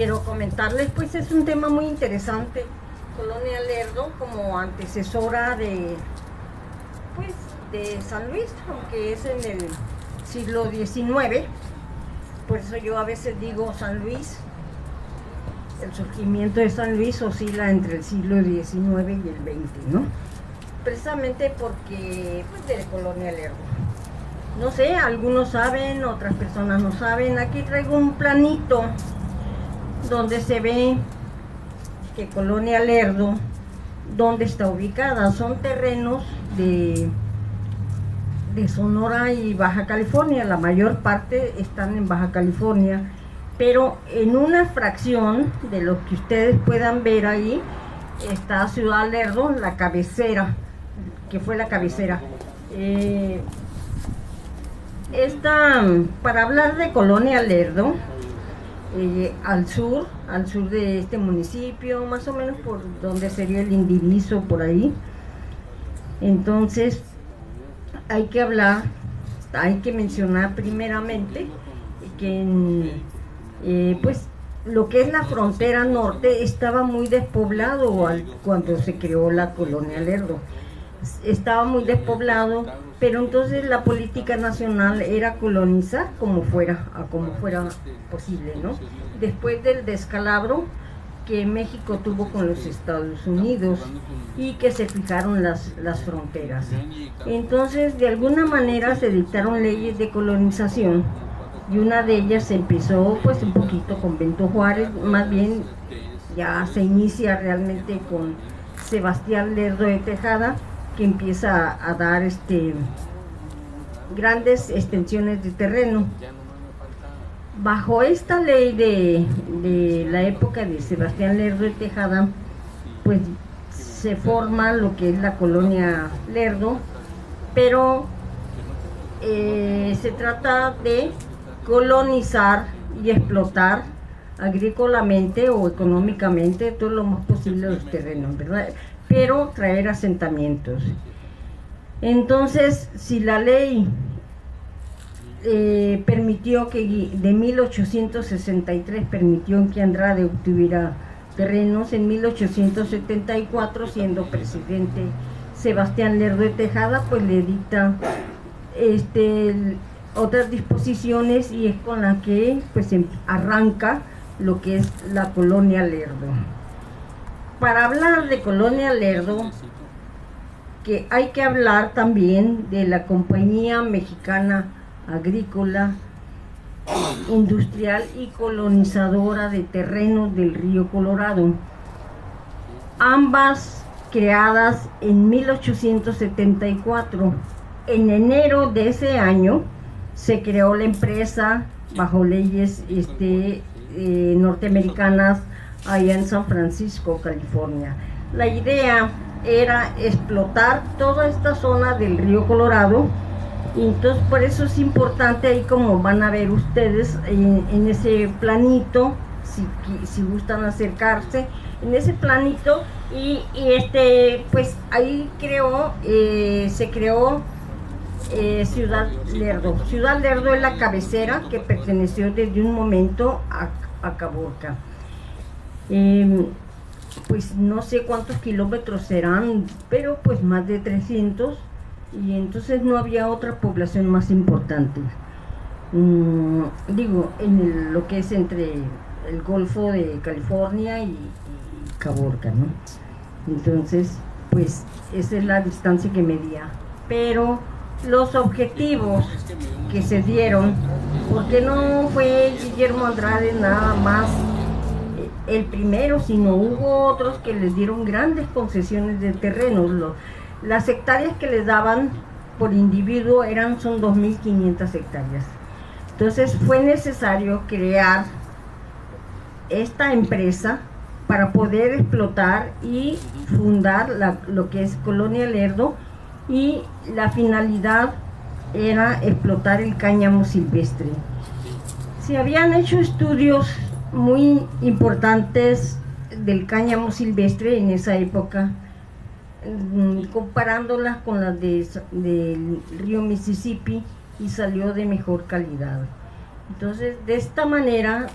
quiero comentarles, pues es un tema muy interesante. Colonia Lerdo como antecesora de, pues, de San Luis, aunque es en el siglo XIX, por eso yo a veces digo San Luis. El surgimiento de San Luis oscila entre el siglo XIX y el XX, ¿no? Precisamente porque, pues, de la Colonia Lerdo. No sé, algunos saben, otras personas no saben. Aquí traigo un planito donde se ve que Colonia Lerdo, donde está ubicada, son terrenos de Sonora y Baja California. La mayor parte están en Baja California, pero en una fracción de lo que ustedes puedan ver ahí está Ciudad Lerdo, la cabecera, que fue la cabecera. Para hablar de Colonia Lerdo, al sur de este municipio, más o menos por donde sería el Indiviso, por ahí. Entonces hay que mencionar primeramente que pues lo que es la frontera norte estaba muy despoblado cuando se creó la Colonia Lerdo. Estaba muy despoblado, pero entonces la política nacional era colonizar como fuera posible, ¿no? Después del descalabro que México tuvo con los Estados Unidos y que se fijaron las fronteras. Entonces, de alguna manera se dictaron leyes de colonización y una de ellas se empezó pues un poquito con Benito Juárez, más bien ya se inicia realmente con Sebastián Lerdo de Tejada, que empieza a dar grandes extensiones de terreno. Bajo esta ley de la época de Sebastián Lerdo de Tejada, pues se forma lo que es la Colonia Lerdo, pero se trata de colonizar y explotar agrícolamente o económicamente todo lo más posible los terrenos, ¿verdad? Pero traer asentamientos. Entonces, si la ley permitió que de 1863 permitió que Andrade obtuviera terrenos, en 1874, siendo presidente Sebastián Lerdo de Tejada, pues le dicta otras disposiciones, y es con la que pues arranca lo que es la Colonia Lerdo. Para hablar de Colonia Lerdo, que hay que hablar también de la Compañía Mexicana Agrícola, Industrial y Colonizadora de Terrenos del Río Colorado, ambas creadas en 1874. En enero de ese año se creó la empresa bajo leyes norteamericanas allá en San Francisco, California. La idea era explotar toda esta zona del río Colorado, y entonces por eso es importante, ahí como van a ver ustedes en ese planito, si gustan acercarse, en ese planito, y pues ahí se creó Ciudad Lerdo. Ciudad Lerdo es la cabecera que perteneció desde un momento a Caborca. Pues no sé cuántos kilómetros serán, pero pues más de 300, y entonces no había otra población más importante. Digo, lo que es entre el Golfo de California y Caborca, ¿no? Entonces, pues esa es la distancia que medía. Pero los objetivos que se dieron, porque no fue Guillermo Andrade nada más el primero, sino hubo otros que les dieron grandes concesiones de terrenos. Las hectáreas que les daban por individuo son 2.500 hectáreas. Entonces fue necesario crear esta empresa para poder explotar y fundar lo que es Colonia Lerdo, y la finalidad era explotar el cáñamo silvestre. Se habían hecho estudios muy importantes del cáñamo silvestre en esa época, comparándolas con las del río Mississippi, y salió de mejor calidad. Entonces, de esta manera,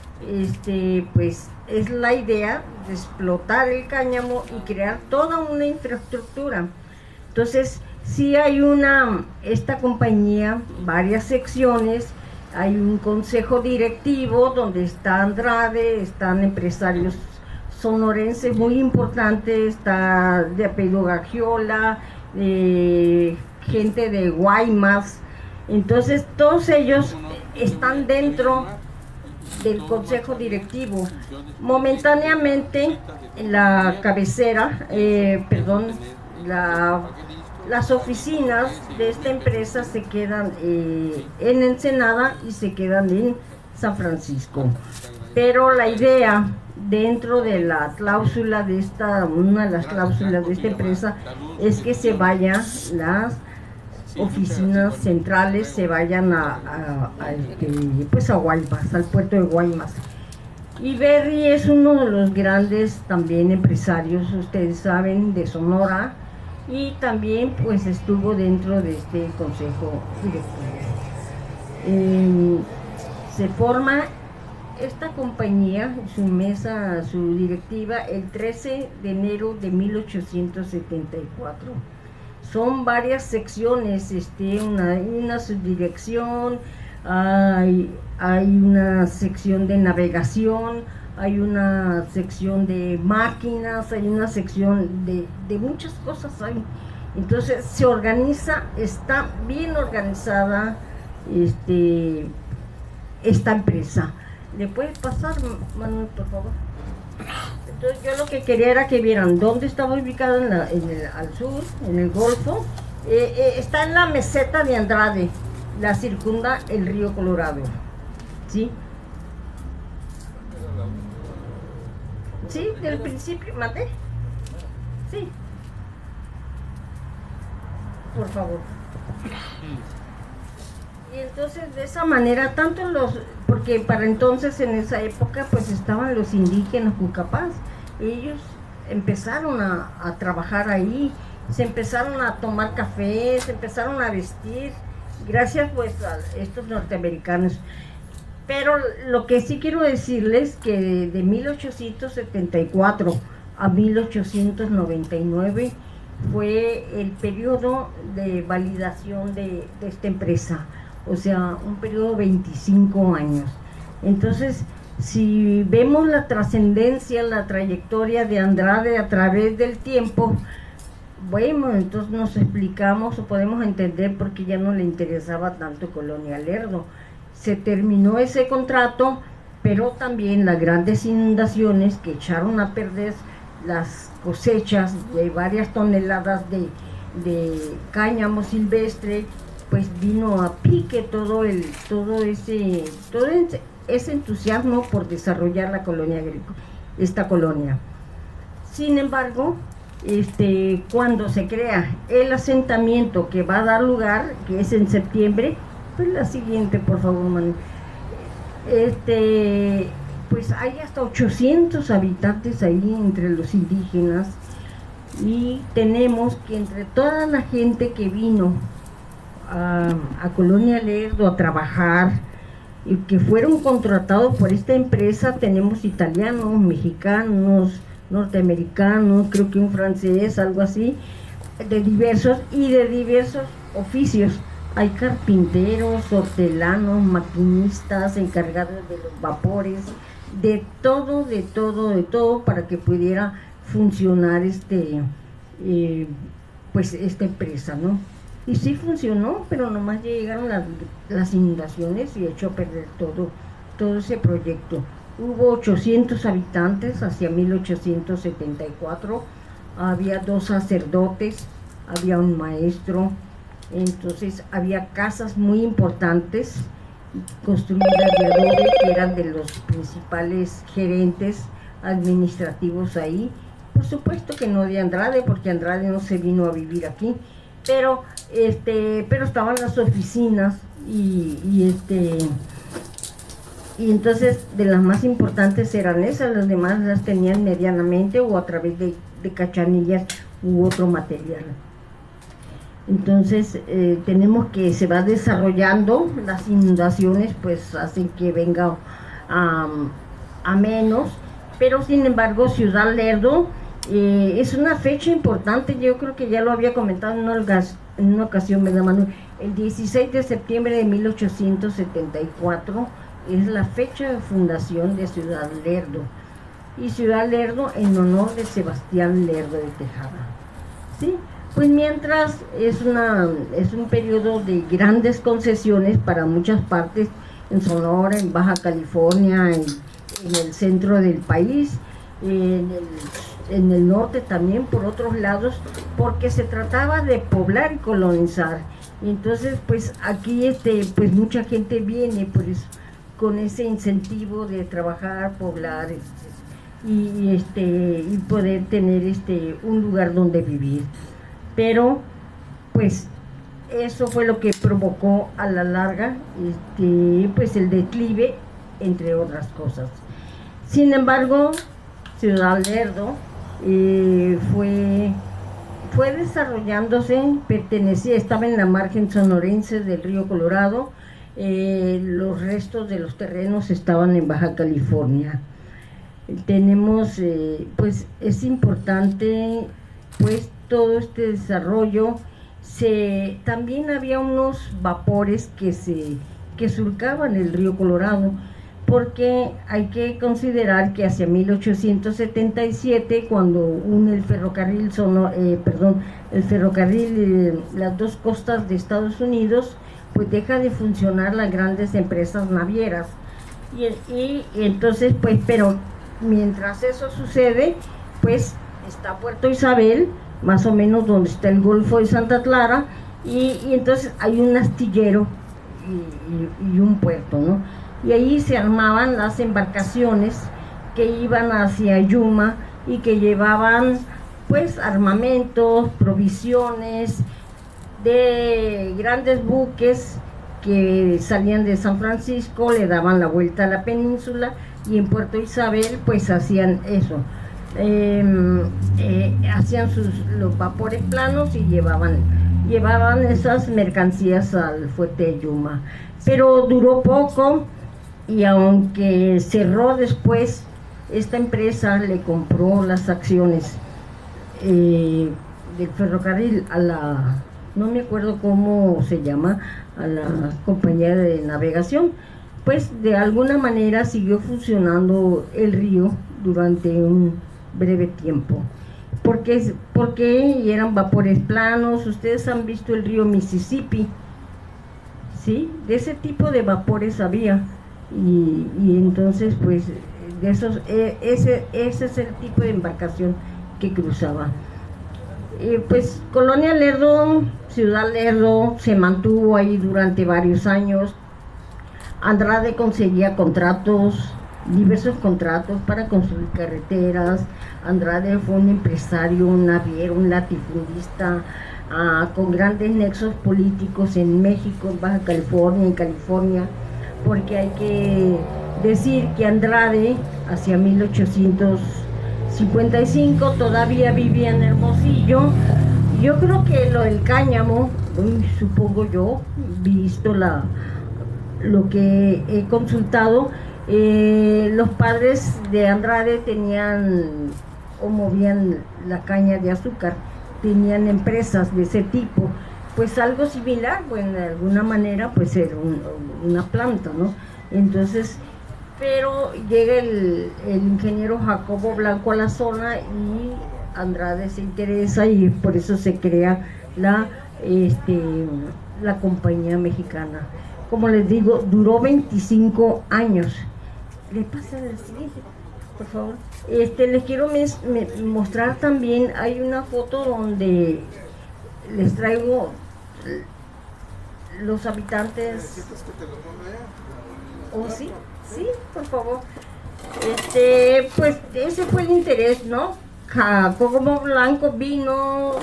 pues es la idea de explotar el cáñamo y crear toda una infraestructura. Entonces, sí hay esta compañía, varias secciones, hay un consejo directivo donde está Andrade, están empresarios sonorenses muy importantes, está de apellido Gagiola, gente de Guaymas. Entonces, todos ellos están dentro del consejo directivo. Momentáneamente, la cabecera, las oficinas de esta empresa se quedan en Ensenada y se quedan en San Francisco. Pero la idea dentro de la cláusula de una de las cláusulas de esta empresa es que se vayan las oficinas centrales, se vayan pues a Guaymas, al puerto de Guaymas. Y Berry es uno de los grandes también empresarios, ustedes saben, de Sonora, y también pues estuvo dentro de este consejo directivo. Se forma esta compañía, su mesa, su directiva, el 13 de enero de 1874. Son varias secciones, una subdirección, hay una sección de navegación, hay una sección de máquinas, hay una sección de muchas cosas hay. Entonces se organiza, está bien organizada esta empresa. ¿Le puedes pasar, Manuel, por favor? Entonces yo lo que quería era que vieran dónde estaba ubicado al sur, en el Golfo. Está en la meseta de Andrade, la circunda el río Colorado, ¿sí? Sí, del principio, ¿mate? Sí. Por favor. Y entonces de esa manera, porque para entonces en esa época pues estaban los indígenas Jucapás, ellos empezaron a trabajar ahí, se empezaron a tomar café, se empezaron a vestir, gracias pues a estos norteamericanos. Pero lo que sí quiero decirles que de 1874 a 1899 fue el periodo de validación de esta empresa, o sea, un periodo de 25 años. Entonces, si vemos la trascendencia, la trayectoria de Andrade a través del tiempo, bueno, entonces nos explicamos o podemos entender por qué ya no le interesaba tanto Colonia Lerdo. Se terminó ese contrato, pero también las grandes inundaciones que echaron a perder las cosechas de varias toneladas de cáñamo silvestre, pues vino a pique todo ese entusiasmo por desarrollar la colonia agrícola, esta colonia. Sin embargo, cuando se crea el asentamiento que va a dar lugar, que es en septiembre, pues la siguiente, por favor, Manu. Pues hay hasta 800 habitantes ahí entre los indígenas, y tenemos que entre toda la gente que vino a Colonia Lerdo a trabajar y que fueron contratados por esta empresa, tenemos italianos, mexicanos, norteamericanos, creo que un francés, algo así, de diversos oficios. Hay carpinteros, hortelanos, maquinistas, encargados de los vapores, de todo para que pudiera funcionar pues esta empresa, ¿no? Y sí funcionó, pero nomás llegaron las inundaciones y echó a perder todo ese proyecto. Hubo 800 habitantes hacia 1874, había 2 sacerdotes, había un maestro. Entonces había casas muy importantes construidas de adobe, que eran de los principales gerentes administrativos ahí. Por supuesto que no de Andrade, porque Andrade no se vino a vivir aquí, pero estaban las oficinas y entonces de las más importantes eran esas, las demás las tenían medianamente o a través de cachanillas u otro material. Entonces tenemos que se va desarrollando, las inundaciones pues hacen que venga a, a menos, pero sin embargo Ciudad Lerdo es una fecha importante. Yo creo que ya lo había comentado en una ocasión, ¿verdad, Manuel? El 16 de septiembre de 1874 es la fecha de fundación de Ciudad Lerdo, y Ciudad Lerdo en honor de Sebastián Lerdo de Tejada, ¿sí? Pues mientras es un periodo de grandes concesiones para muchas partes, en Sonora, en Baja California, en el centro del país, en el norte también, por otros lados, porque se trataba de poblar y colonizar. Y entonces, pues aquí pues mucha gente viene pues, con ese incentivo de trabajar, poblar y poder tener un lugar donde vivir. Pero pues eso fue lo que provocó a la larga pues el declive, entre otras cosas. Sin embargo, Ciudad Lerdo fue desarrollándose, estaba en la margen sonorense del río Colorado. Los restos de los terrenos estaban en Baja California. Tenemos, pues es importante pues todo este desarrollo. También había unos vapores que surcaban el río Colorado, porque hay que considerar que hacia 1877, cuando une el ferrocarril, las dos costas de Estados Unidos, pues deja de funcionar las grandes empresas navieras. Y entonces, pues, pero mientras eso sucede, pues está Puerto Isabel, más o menos donde está el Golfo de Santa Clara, y entonces hay un astillero y un puerto, ¿no? Y ahí se armaban las embarcaciones que iban hacia Yuma y que llevaban pues armamentos, provisiones de grandes buques que salían de San Francisco, le daban la vuelta a la península, y en Puerto Isabel pues hacían eso, hacían los vapores planos y llevaban esas mercancías al fuerte de Yuma. Pero duró poco, y aunque cerró después, esta empresa le compró las acciones del ferrocarril a no me acuerdo cómo se llama, a la compañía de navegación. Pues de alguna manera siguió funcionando el río durante un breve tiempo, porque eran vapores planos. Ustedes han visto el río Mississippi, ¿sí? De ese tipo de vapores había, y entonces pues de esos, ese es el tipo de embarcación que cruzaba. Pues Colonia Lerdo, Ciudad Lerdo, se mantuvo ahí durante varios años. Andrade conseguía diversos contratos para construir carreteras. Andrade fue un empresario, un naviero, un latifundista, con grandes nexos políticos en México, en Baja California, en California, porque hay que decir que Andrade, hacia 1855, todavía vivía en Hermosillo. Yo creo que lo del cáñamo, supongo yo, visto lo que he consultado, los padres de Andrade tenían o movían la caña de azúcar, tenían empresas de ese tipo, pues algo similar, bueno, de alguna manera pues era una planta, ¿no? Entonces, pero llega el ingeniero Jacobo Blanco a la zona, y Andrade se interesa, y por eso se crea la compañía mexicana. Como les digo, duró 25 años. ¿Le pasa la siguiente, por favor? Les quiero mostrar también, hay una foto donde les traigo los habitantes. ¿Necesitas que te lo ponga ya? ¿Oh, sí? Sí, por favor. Pues ese fue el interés, ¿no? Jacobo Blanco vino,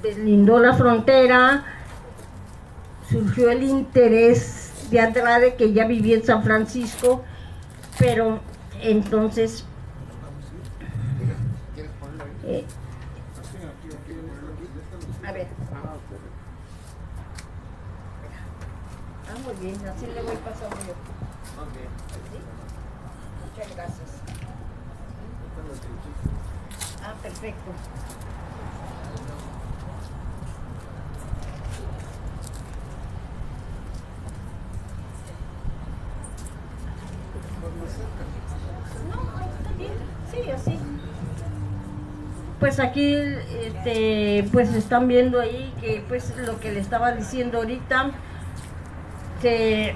deslindó la frontera, surgió el interés de Andrade, que ya vivía en San Francisco, pero entonces a ver, Ah, muy bien, así le voy pasando yo. Ok. ¿Sí? Muchas gracias. Ah, perfecto. No, está bien. Sí, así. Pues aquí, pues están viendo ahí que, pues, lo que le estaba diciendo ahorita, se,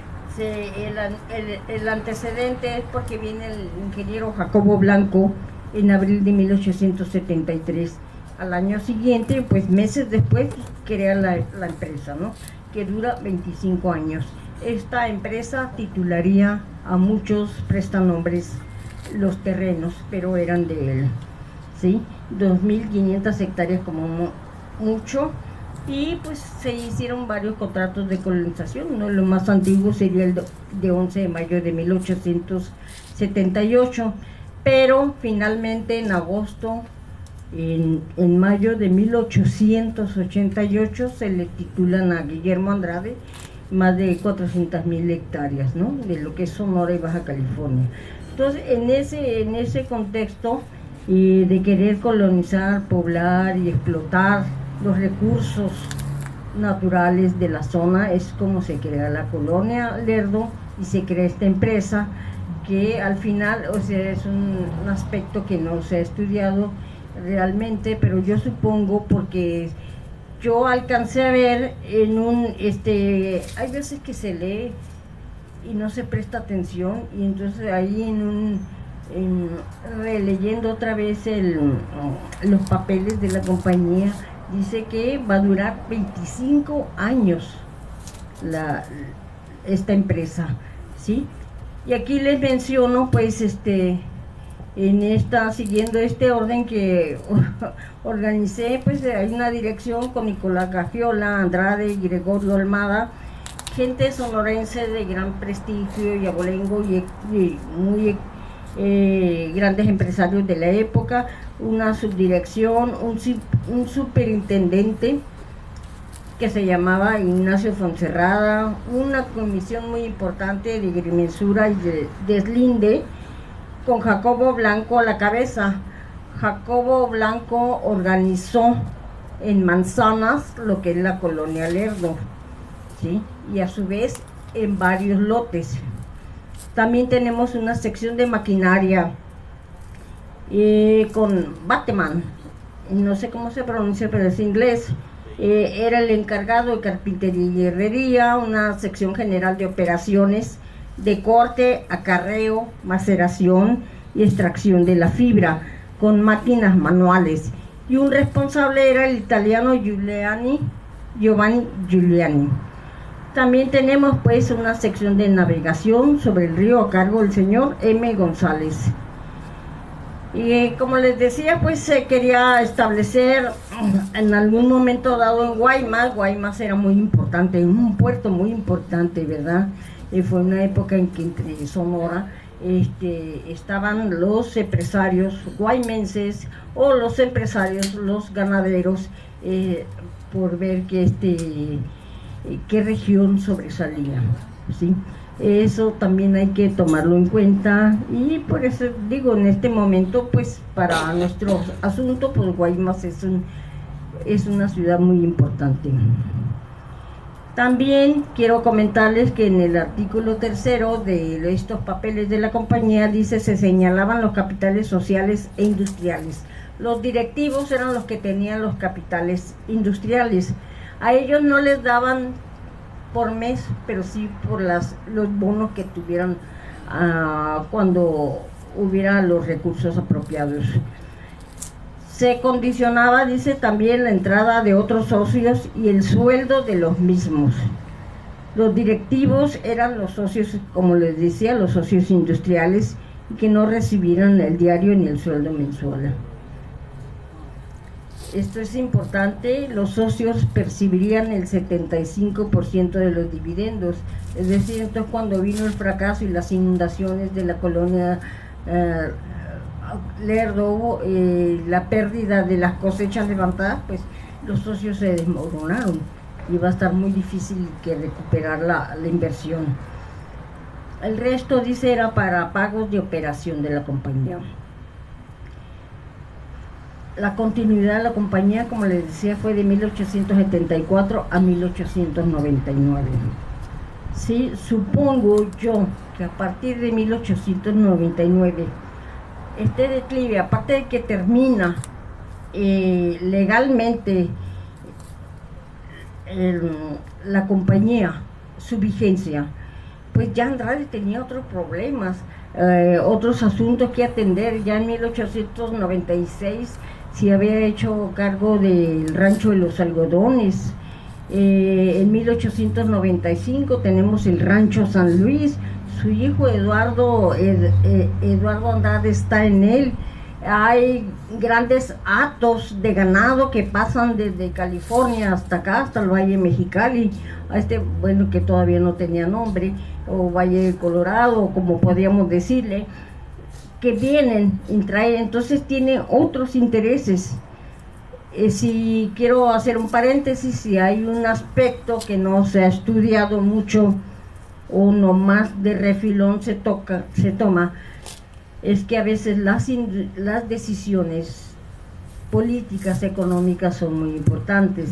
el antecedente es porque viene el ingeniero Jacobo Blanco en abril de 1873. Al año siguiente, pues meses después, crea la empresa, ¿no? Que dura 25 años. Esta empresa titularía a muchos prestanombres los terrenos, pero eran de él, ¿sí? 2.500 hectáreas como mucho, y pues se hicieron varios contratos de colonización. Uno de los más antiguos sería el de 11 de mayo de 1878, pero finalmente en agosto, en mayo de 1888 se le titulan a Guillermo Andrade más de 400.000 hectáreas, ¿no? De lo que es Sonora y Baja California. Entonces, en ese contexto de querer colonizar, poblar y explotar los recursos naturales de la zona, es como se crea la colonia Lerdo y se crea esta empresa que al final, o sea, es un aspecto que no se ha estudiado realmente, pero yo supongo, porque yo alcancé a ver en hay veces que se lee y no se presta atención, y entonces ahí releyendo otra vez los papeles de la compañía, dice que va a durar 25 años esta empresa, ¿sí? Y aquí les menciono, pues, siguiendo este orden que organicé, pues hay una dirección con Nicolás Gagiola, Andrade y Gregorio Almada, gente sonorense de gran prestigio y abolengo y muy grandes empresarios de la época, una subdirección, un superintendente que se llamaba Ignacio Fonserrada, una comisión muy importante de agrimensura y de deslinde, con Jacobo Blanco a la cabeza. Jacobo Blanco organizó en manzanas lo que es la colonia Lerdo, ¿sí? Y a su vez en varios lotes. También tenemos una sección de maquinaria con Bateman, no sé cómo se pronuncia, pero es inglés. Era el encargado de carpintería y herrería, una sección general de operaciones de corte, acarreo, maceración y extracción de la fibra con máquinas manuales, y un responsable era el italiano Giovanni Giuliani. También tenemos pues una sección de navegación sobre el río a cargo del señor M. González. Y como les decía, pues se quería establecer en algún momento dado en Guaymas. Guaymas era muy importante, un puerto muy importante, ¿verdad? Fue una época en que entre Sonora estaban los empresarios guaymenses o los empresarios, los ganaderos, por ver qué región sobresalía, ¿sí? Eso también hay que tomarlo en cuenta, y por eso digo, en este momento, pues para nuestro asunto, pues Guaymas es una ciudad muy importante. También quiero comentarles que en el artículo 3 de estos papeles de la compañía dice: se señalaban los capitales sociales e industriales. Los directivos eran los que tenían los capitales industriales. A ellos no les daban por mes, pero sí por los bonos que tuvieran cuando hubiera los recursos apropiados. Se condicionaba, dice, también la entrada de otros socios y el sueldo de los mismos. Los directivos eran los socios, como les decía, los socios industriales, que no recibieran el diario ni el sueldo mensual. Esto es importante: los socios percibirían el 75% de los dividendos. Es decir, entonces cuando vino el fracaso y las inundaciones de la colonia Lerdo, la pérdida de las cosechas levantadas, pues los socios se desmoronaron, y va a estar muy difícil que recuperar la inversión. El resto, dice, era para pagos de operación de la compañía. La continuidad de la compañía, como les decía, fue de 1874 a 1899. Sí, supongo yo que a partir de 1899 este declive, aparte de que termina legalmente la compañía, su vigencia, pues ya Andrade tenía otros problemas, otros asuntos que atender. Ya en 1896 se había hecho cargo del rancho de los algodones. En 1895 tenemos el rancho San Luis. Su hijo Eduardo Andrade está en él. Hay grandes hatos de ganado que pasan desde California hasta acá, hasta el Valle Mexicali, a bueno, que todavía no tenía nombre, o Valle Colorado, como podríamos decirle, que vienen y traen. Entonces tiene otros intereses. Si quiero hacer un paréntesis, si hay un aspecto que no se ha estudiado mucho o nomás de refilón se toma, es que a veces las decisiones políticas, económicas son muy importantes.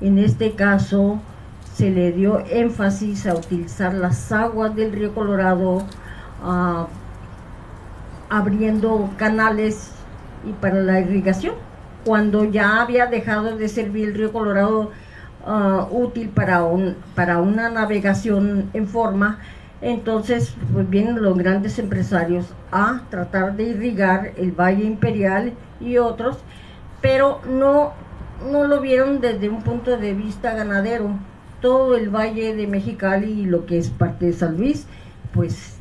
En este caso se le dio énfasis a utilizar las aguas del río Colorado, abriendo canales y para la irrigación, cuando ya había dejado de servir el río Colorado útil para una navegación en forma. Entonces pues vienen los grandes empresarios a tratar de irrigar el Valle Imperial y otros, pero no lo vieron desde un punto de vista ganadero. Todo el Valle de Mexicali y lo que es parte de San Luis, pues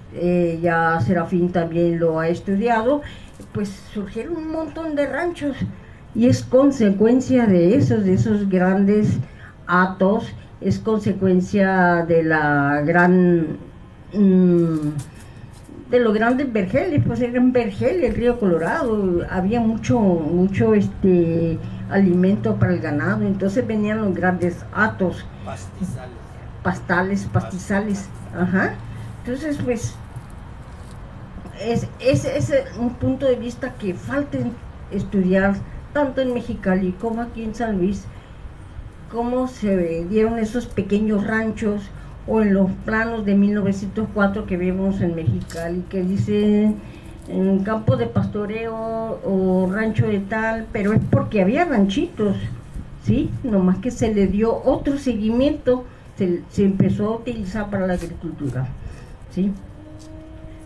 ya Serafín también lo ha estudiado, pues surgieron un montón de ranchos y es consecuencia de esos grandes hatos, es consecuencia de la gran de los grandes vergeles. Pues era un vergel el río Colorado, había mucho alimento para el ganado, entonces venían los grandes hatos, pastizales, ajá. Entonces pues es un punto de vista que falta estudiar tanto en Mexicali como aquí en San Luis, cómo se dieron esos pequeños ranchos, o en los planos de 1904 que vemos en Mexicali, que dicen en campo de pastoreo o rancho de tal, pero es porque había ranchitos, ¿sí? Nomás que se le dio otro seguimiento, se empezó a utilizar para la agricultura, ¿sí?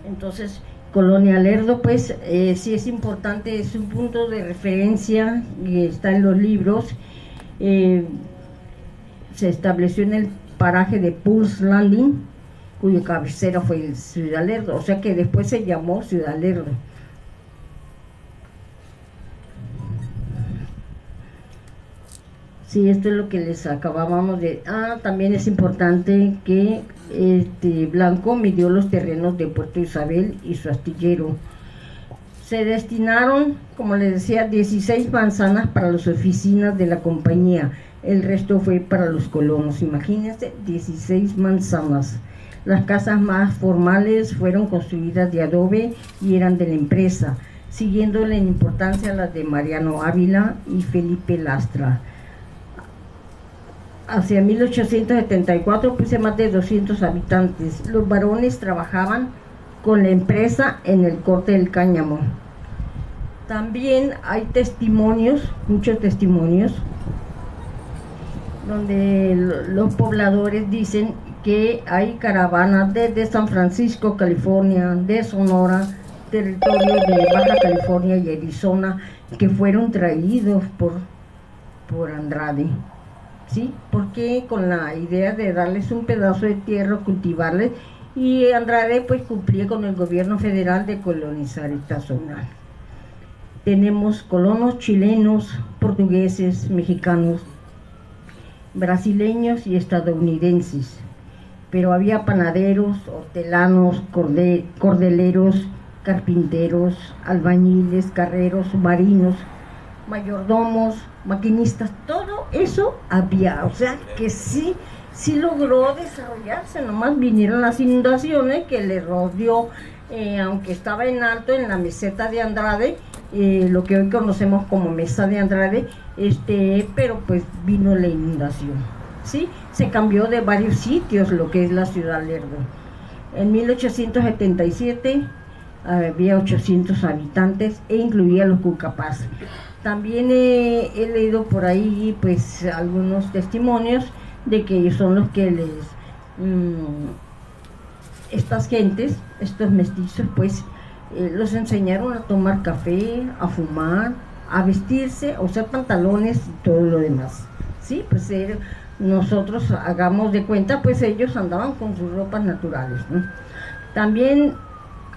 Entonces, Colonia Lerdo, pues, sí es importante, es un punto de referencia, y está en los libros. Se estableció en el paraje de Pulse Landing, cuyo cabecera fue Ciudad Lerdo, o sea que después se llamó Ciudad Lerdo. Sí, esto es lo que les acabábamos de... también es importante que Blanco midió los terrenos de Puerto Isabel y su astillero. Se destinaron, como les decía, 16 manzanas para las oficinas de la compañía. El resto fue para los colonos. Imagínense, 16 manzanas. Las casas más formales fueron construidas de adobe y eran de la empresa, siguiéndole en importancia las de Mariano Ávila y Felipe Lastra. Hacia 1874 puse más de 200 habitantes. Los varones trabajaban con la empresa en el corte del cáñamo. También hay testimonios, muchos testimonios, donde los pobladores dicen que hay caravanas desde San Francisco, California, de Sonora, territorio de Baja California y Arizona, que fueron traídos por Andrade, ¿sí? Porque con la idea de darles un pedazo de tierra, cultivarles, y Andrade pues cumplía con el gobierno federal de colonizar esta zona. Tenemos colonos chilenos, portugueses, mexicanos, brasileños y estadounidenses, pero había panaderos, hortelanos, cordeleros, carpinteros, albañiles, carreros, marinos, mayordomos, maquinistas, todo eso había, o sea que sí, sí logró desarrollarse, nomás vinieron las inundaciones que le rodeó, aunque estaba en alto en la meseta de Andrade, lo que hoy conocemos como Mesa de Andrade, pero pues vino la inundación, ¿sí? Se cambió de varios sitios lo que es la ciudad Lerdo. En 1877 había 800 habitantes e incluía los Cucapás. También he leído por ahí pues algunos testimonios de que ellos son los que estas gentes, estos mestizos pues los enseñaron a tomar café, a fumar, a vestirse, a usar pantalones y todo lo demás, ¿sí? Pues nosotros hagamos de cuenta pues ellos andaban con sus ropas naturales, ¿no? También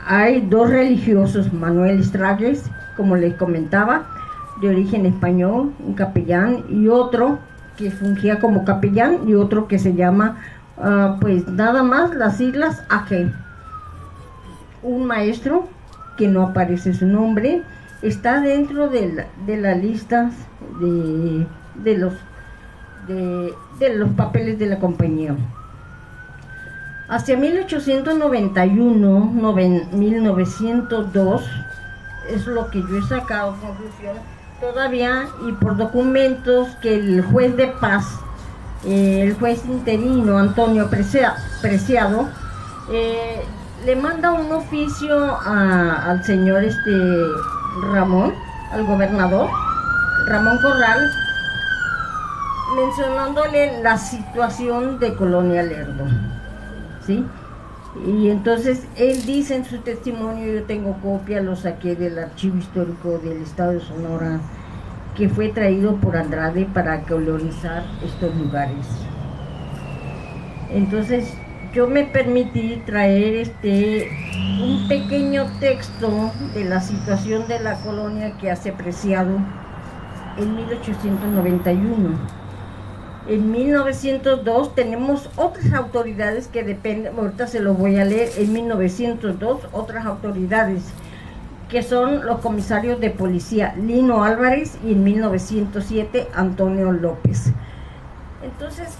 hay dos religiosos, Manuel Estragues, como les comentaba, de origen español, un capellán, y otro que fungía como capellán, y otro que se llama, pues nada más las siglas AG. Un maestro, que no aparece su nombre, está dentro de las listas de los papeles de la compañía. Hacia 1891, 1902, es lo que yo he sacado conclusión, todavía, y por documentos que el juez de paz, el juez interino Antonio Preciado, le manda un oficio al señor Ramón, al gobernador Ramón Corral, mencionándole la situación de Colonia Lerdo, ¿sí? Y entonces él dice en su testimonio, yo tengo copia, lo saqué del archivo histórico del estado de Sonora, que fue traído por Andrade para colonizar estos lugares. Entonces yo me permití traer un pequeño texto de la situación de la colonia que hace Preciado en 1891. En 1902 tenemos otras autoridades que dependen, ahorita se los voy a leer, en 1902 otras autoridades que son los comisarios de policía Lino Álvarez y en 1907 Antonio López. Entonces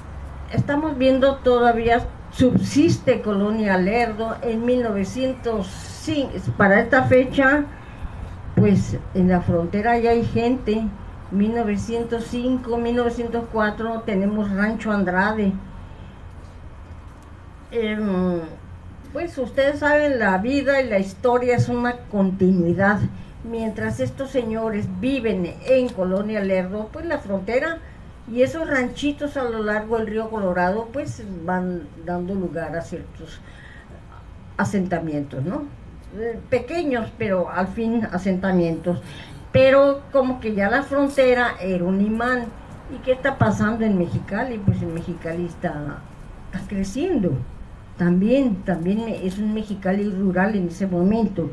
estamos viendo todavía subsiste Colonia Lerdo. En 1905, para esta fecha, pues en la frontera ya hay gente. 1905, 1904 tenemos Rancho Andrade. Pues ustedes saben, la vida y la historia es una continuidad. Mientras estos señores viven en Colonia Lerdo, pues la frontera y esos ranchitos a lo largo del río Colorado pues van dando lugar a ciertos asentamientos, ¿no? Pequeños, pero al fin asentamientos. Pero como que ya la frontera era un imán. ¿Y qué está pasando en Mexicali? Pues en Mexicali está creciendo. También es un Mexicali rural en ese momento.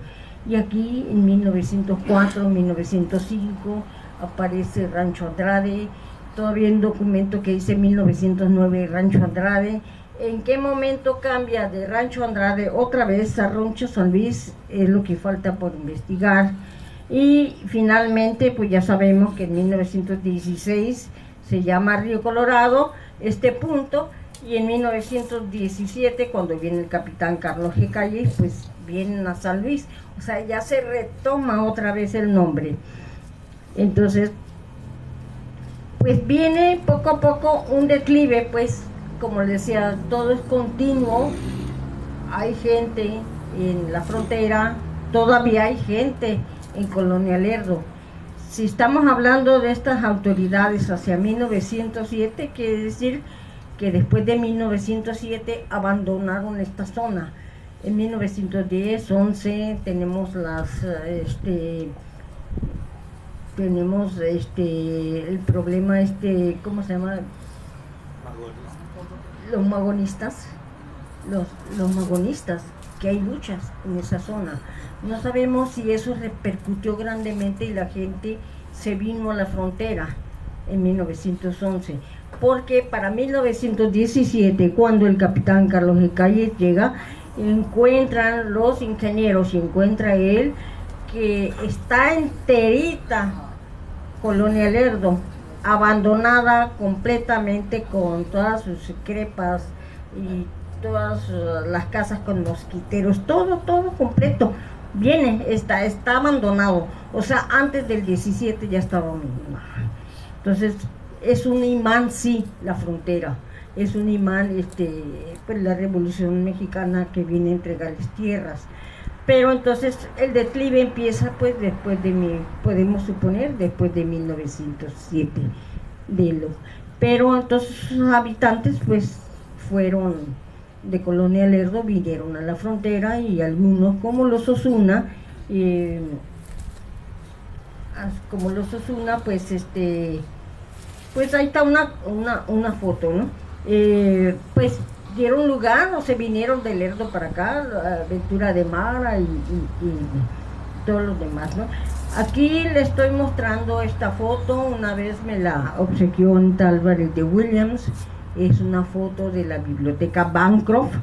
Y aquí en 1904, 1905 aparece Rancho Andrade. Todavía hay un documento que dice 1909 Rancho Andrade. ¿En qué momento cambia de Rancho Andrade otra vez a Rancho San Luis? Es lo que falta por investigar. Y finalmente, pues ya sabemos que en 1916 se llama Río Colorado, este punto, y en 1917, cuando viene el capitán Carlos G. Calle, pues vienen a San Luis, o sea, ya se retoma otra vez el nombre. Entonces, pues viene poco a poco un declive, pues, como les decía, todo es continuo, hay gente en la frontera, todavía hay gente en Colonia Lerdo. Si estamos hablando de estas autoridades hacia 1907, quiere decir que después de 1907 abandonaron esta zona. En 1910, 11 tenemos el problema ¿cómo se llama? Los magonistas, los magonistas, que hay luchas en esa zona. No sabemos si eso repercutió grandemente y la gente se vino a la frontera en 1911, porque para 1917, cuando el capitán Carlos de Calles llega, encuentran los ingenieros y encuentra él que está enterita Colonia Lerdo, abandonada completamente con todas sus crepas y todas las casas con mosquiteros, todo completo. Viene, está abandonado. O sea, antes del 17 ya estaba abandonado. Entonces, es un imán, sí, la frontera. Es un imán, pues la Revolución Mexicana que viene a entregarles tierras. Pero entonces el declive empieza pues podemos suponer, después de 1907. Pero entonces sus habitantes pues fueron de Colonia Lerdo, vinieron a la frontera y algunos como los Osuna, pues ahí está una foto, ¿no? Pues dieron lugar o se vinieron de Lerdo para acá, Ventura de Mara y todos los demás, ¿no? Aquí le estoy mostrando esta foto, una vez me la obsequió Álvarez de Williams, es una foto de la biblioteca Bancroft,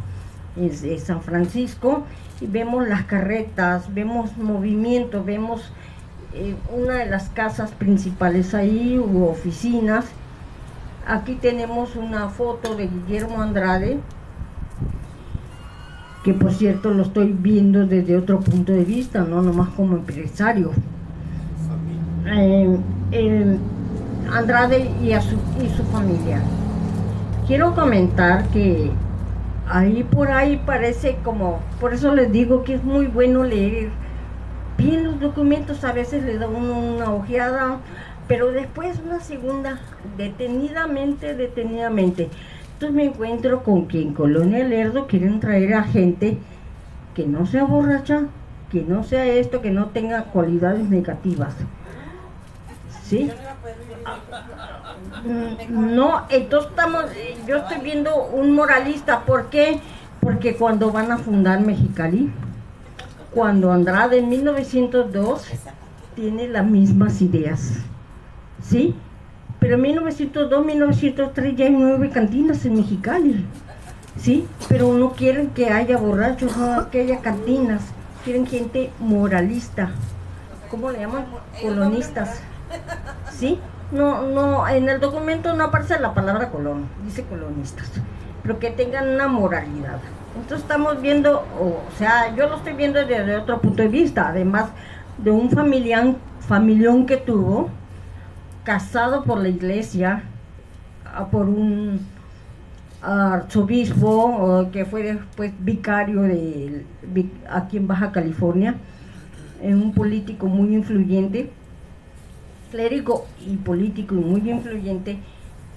es de San Francisco, y vemos las carretas, vemos movimiento, vemos una de las casas principales ahí, hubo oficinas. Aquí tenemos una foto de Guillermo Andrade, que por cierto lo estoy viendo desde otro punto de vista, no nomás como empresario. Andrade y su familia. Quiero comentar que por ahí parece como, por eso les digo que es muy bueno leer bien los documentos, a veces le da uno una ojeada, pero después una segunda, detenidamente. Entonces me encuentro con que en Colonia Lerdo quieren traer a gente que no sea borracha, que no sea esto, que no tenga cualidades negativas. ¿Sí? No, entonces yo estoy viendo un moralista. ¿Por qué? Porque cuando van a fundar Mexicali, cuando Andrade en 1902 tiene las mismas ideas, ¿sí? Pero en 1902, 1903 ya hay 9 cantinas en Mexicali, ¿sí? Pero no quieren que haya borrachos, no que haya cantinas, quieren gente moralista. ¿Cómo le llaman? Colonistas, ¿sí? No, en el documento no aparece la palabra colón, dice colonistas, pero que tengan una moralidad. Entonces estamos viendo, o sea, yo lo estoy viendo desde otro punto de vista, además de un familión que tuvo, casado por la iglesia, por un arzobispo, que fue después vicario aquí en Baja California, un político muy influyente, clérigo y político y muy influyente.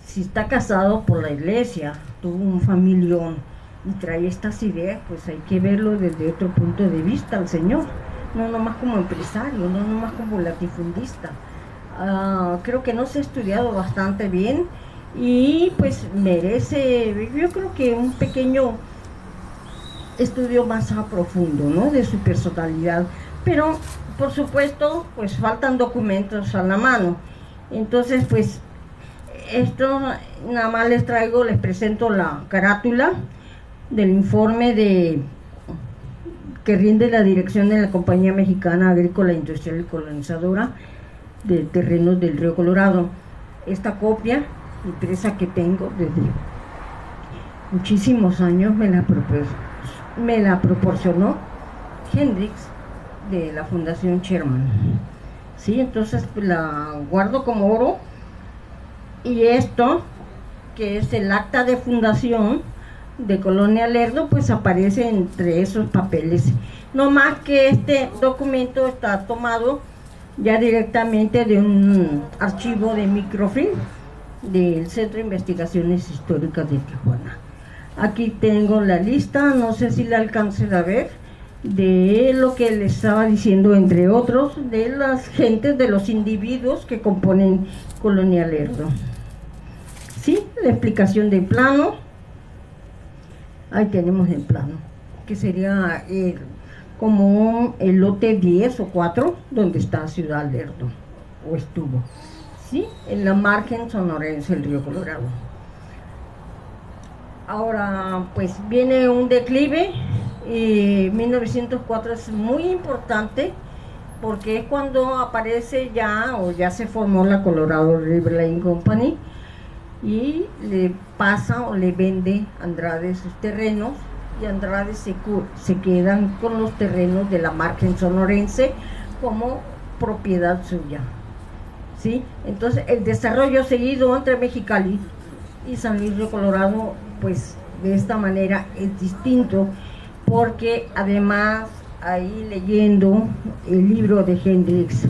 Si está casado por la iglesia, tuvo un familión y trae estas ideas, pues hay que verlo desde otro punto de vista al señor, no nomás como empresario, no nomás como latifundista. Creo que no se ha estudiado bastante bien y pues merece, yo creo que un pequeño estudio más a profundo, ¿no?, de su personalidad, pero por supuesto pues faltan documentos a la mano. Entonces pues esto nada más les presento la carátula del informe que rinde la dirección de la Compañía Mexicana Agrícola, Industrial y Colonizadora de Terrenos del Río Colorado. Esta copia impresa que tengo desde muchísimos años me la proporcionó Hendrix de la Fundación Sherman, ¿sí? Entonces pues, la guardo como oro. Y esto, que es el acta de fundación de Colonia Lerdo, pues aparece entre esos papeles. No más que este documento está tomado ya directamente de un archivo de microfilm del Centro de Investigaciones Históricas de Tijuana. Aquí tengo la lista, no sé si la alcancen a ver, de lo que les estaba diciendo, entre otros, de las gentes, de los individuos que componen Colonia Lerdo. Sí, la explicación del plano. Ahí tenemos el plano, que sería como el lote 10 o 4, donde está Ciudad Lerdo, o estuvo, ¿sí? En la margen sonorense del río Colorado. Ahora, pues viene un declive, 1904 es muy importante, porque es cuando aparece ya, o ya se formó la Colorado Riverline Company, y le pasa o le vende Andrade sus terrenos, y Andrade se quedan con los terrenos de la margen sonorense como propiedad suya, ¿sí? Entonces el desarrollo seguido entre Mexicali y San Luis Río Colorado, pues de esta manera es distinto, porque además ahí leyendo el libro de Hendrix,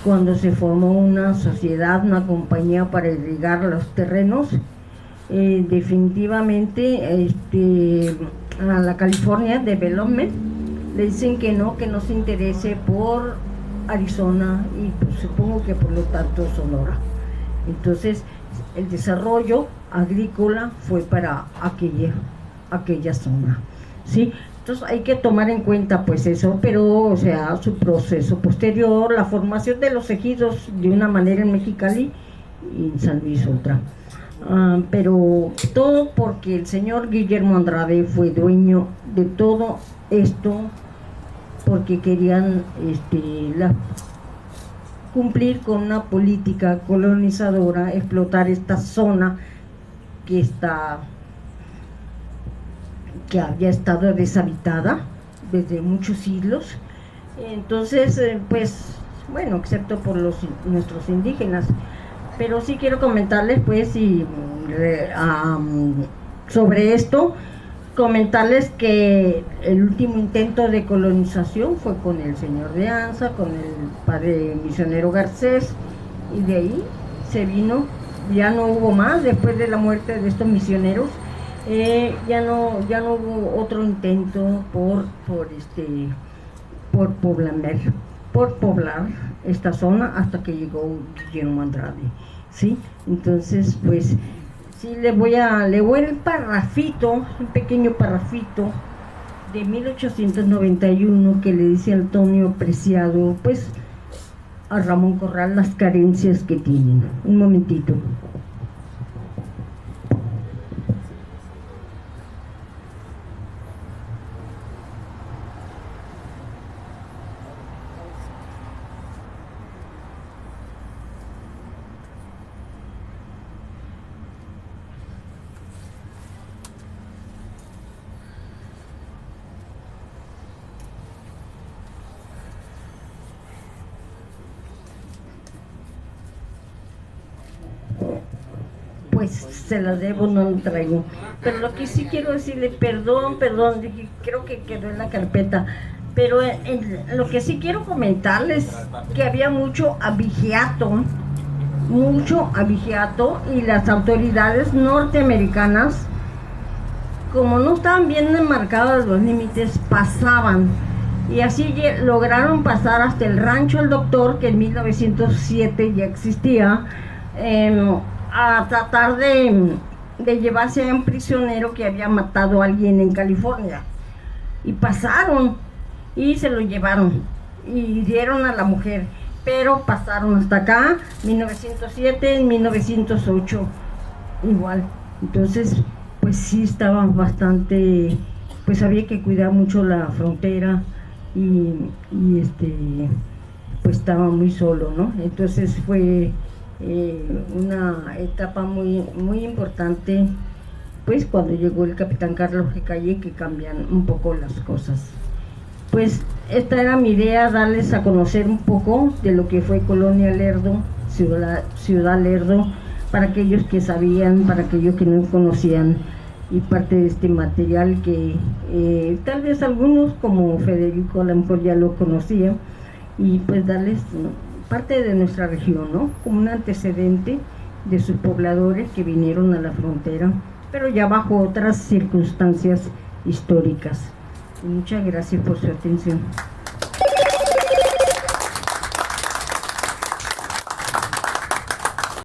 cuando se formó una sociedad, una compañía para irrigar los terrenos, definitivamente a la California Development le dicen que no se interese por Arizona y pues, supongo que por lo tanto Sonora. Entonces el desarrollo agrícola fue para aquella zona, ¿sí? Entonces hay que tomar en cuenta pues eso, pero o sea, su proceso posterior, la formación de los ejidos de una manera en Mexicali y en San Luis otra. Pero todo porque el señor Guillermo Andrade fue dueño de todo esto, porque querían cumplir con una política colonizadora, explotar esta zona que había estado deshabitada desde muchos siglos. Entonces pues bueno, excepto por nuestros indígenas. Pero sí quiero comentarles pues sobre esto, comentarles que el último intento de colonización fue con el señor de Anza, con el padre misionero Garcés, y de ahí se vino, ya no hubo más después de la muerte de estos misioneros. Ya no hubo otro intento por poblar esta zona hasta que llegó Guillermo Andrade, ¿sí? Entonces pues sí, le voy a leer un pequeño parrafito de 1891 que le dice Antonio Preciado pues a Ramón Corral las carencias que tienen. Un momentito. Pues se las debo, no lo traigo. Pero lo que sí quiero decirle, perdón, creo que quedó en la carpeta, pero lo que sí quiero comentarles que había mucho abigeato, y las autoridades norteamericanas, como no estaban bien enmarcados los límites, pasaban, y así lograron pasar hasta el rancho El Doctor, que en 1907 ya existía, a tratar de llevarse a un prisionero que había matado a alguien en California, y pasaron y se lo llevaron y dieron a la mujer, pero pasaron hasta acá, 1907, en 1908 igual. Entonces pues sí estaban bastante, pues había que cuidar mucho la frontera y pues estaba muy solo, ¿no? Entonces fue una etapa muy importante, pues cuando llegó el capitán Carlos G. Calle, que cambian un poco las cosas. Pues esta era mi idea, darles a conocer un poco de lo que fue Colonia Lerdo, Ciudad Lerdo, para aquellos que sabían, para aquellos que no conocían, y parte de este material que tal vez algunos como Federico a lo mejor ya lo conocían, y pues darles parte de nuestra región, ¿no? Como un antecedente de sus pobladores que vinieron a la frontera, pero ya bajo otras circunstancias históricas. Y muchas gracias por su atención.